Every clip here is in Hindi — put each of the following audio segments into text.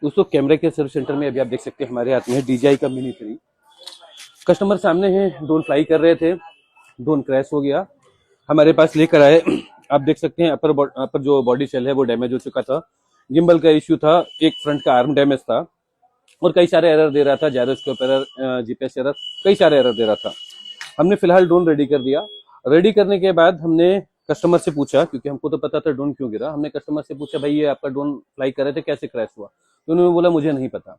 दोस्तों कैमरे के सर्विस सेंटर में अभी आप देख सकते हैं हमारे हाथ में DJI का मिनी 3। कस्टमर सामने है, ड्रोन फ्लाई कर रहे थे, ड्रोन क्रैश हो गया, हमारे पास लेकर आए। आप देख सकते हैं अपर जो बॉडी शेल है वो डैमेज हो चुका था, गिम्बल का इश्यू था, एक फ्रंट का आर्म डैमेज था और कई सारे एरर दे रहा था, जायरोस्कोप एरर, जीपीएस एरर, कई सारे एरर दे रहा था। हमने फिलहाल ड्रोन रेडी कर दिया। रेडी करने के बाद हमने कस्टमर से पूछा, क्योंकि हमको तो पता था ड्रोन क्यों गिरा, हमने कस्टमर से पूछा भाई ये आपका ड्रोन फ्लाई कर रहे थे कैसे क्रैश हुआ, तो उन्होंने बोला मुझे नहीं पता।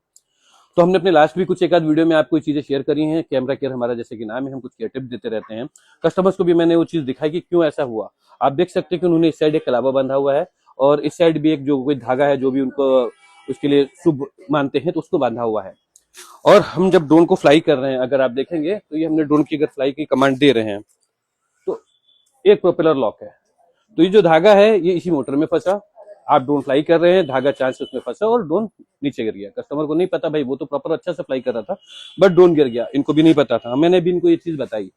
तो हमने अपने लास्ट भी कुछ एक आध वीडियो में आपको चीजें शेयर करी हैं। कैमरा केयर हमारा जैसे कि नाम है, हम कुछ केयर टिप्स देते रहते हैं। कस्टमर्स को भी मैंने वो चीज दिखाई कि क्यों ऐसा हुआ। आप देख सकते हैं कि उन्होंने इस साइड एक कलावा बांधा हुआ है और इस साइड भी एक जो कोई धागा है जो भी उनको उसके लिए शुभ मानते हैं तो उसको बांधा हुआ है। और हम जब ड्रोन को फ्लाई कर रहे हैं, अगर आप देखेंगे तो ये हमने ड्रोन की अगर फ्लाई की कमांड दे रहे हैं तो एक प्रोपेलर लॉक है, तो ये जो धागा है ये इसी मोटर में फंसा। आप ड्रोन फ्लाई कर रहे हैं, धागा चांस उसमें फंसा और ड्रोन नीचे गिर गया। कस्टमर को नहीं पता, भाई वो तो प्रॉपर अच्छा से फ्लाई कर रहा था बट ड्रोन गिर गया, इनको भी नहीं पता था। मैंने भी इनको ये चीज बताई,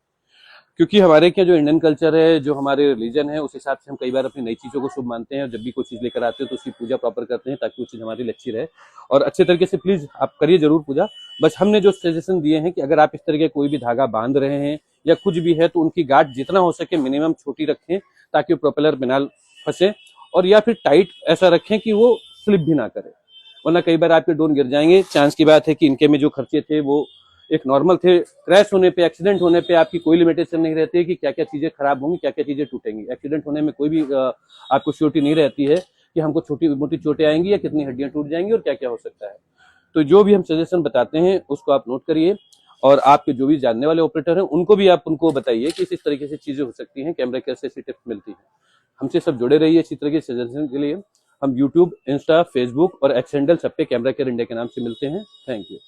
क्योंकि हमारे क्या जो इंडियन कल्चर है, जो हमारे रिलीजन है, उस हिसाब से हम कई बार अपनी नई चीजों को शुभ मानते हैं। जब भी कोई चीज लेकर आते हैं तो उसकी पूजा प्रॉपर करते हैं ताकि वो चीज हमारी अच्छी रहे और अच्छे तरीके से। प्लीज आप करिए जरूर पूजा। बस हमने जो सजेशन दिए हैं कि अगर आप इस तरह के कोई भी धागा बांध रहे हैं या कुछ भी है तो उनकी गांठ जितना हो सके मिनिमम छोटी रखें ताकि वो प्रोपेलर बिना फंसे, और या फिर टाइट ऐसा रखें कि वो स्लिप भी ना करे, वरना कई बार आपके ड्रोन गिर जाएंगे। चांस की बात है कि इनके में जो खर्चे थे वो एक नॉर्मल थे। क्रैश होने पे, एक्सीडेंट होने पे आपकी कोई लिमिटेशन नहीं रहती है कि क्या क्या चीजें खराब होंगी, क्या क्या चीजें टूटेंगी। एक्सीडेंट होने में कोई भी आपको श्योरिटी नहीं रहती है कि हमको छोटी मोटी चोटें आएंगी या कितनी हड्डियां टूट जाएंगी और क्या क्या हो सकता है। तो जो भी हम सजेशन बताते हैं उसको आप नोट करिए और आपके जो भी जानने वाले ऑपरेटर हैं उनको भी आप उनको बताइए कि इस तरीके से चीजें हो सकती हैं, कैमरा कैसे ऐसी टिप्स मिलती है। हमसे सब जुड़े रहिए इसी तरह के सजेशन के लिए। हम यूट्यूब, इंस्टा, फेसबुक और एक्स हैंडल सब पे कैमरा केयर इंडिया के नाम से मिलते हैं। Thank you.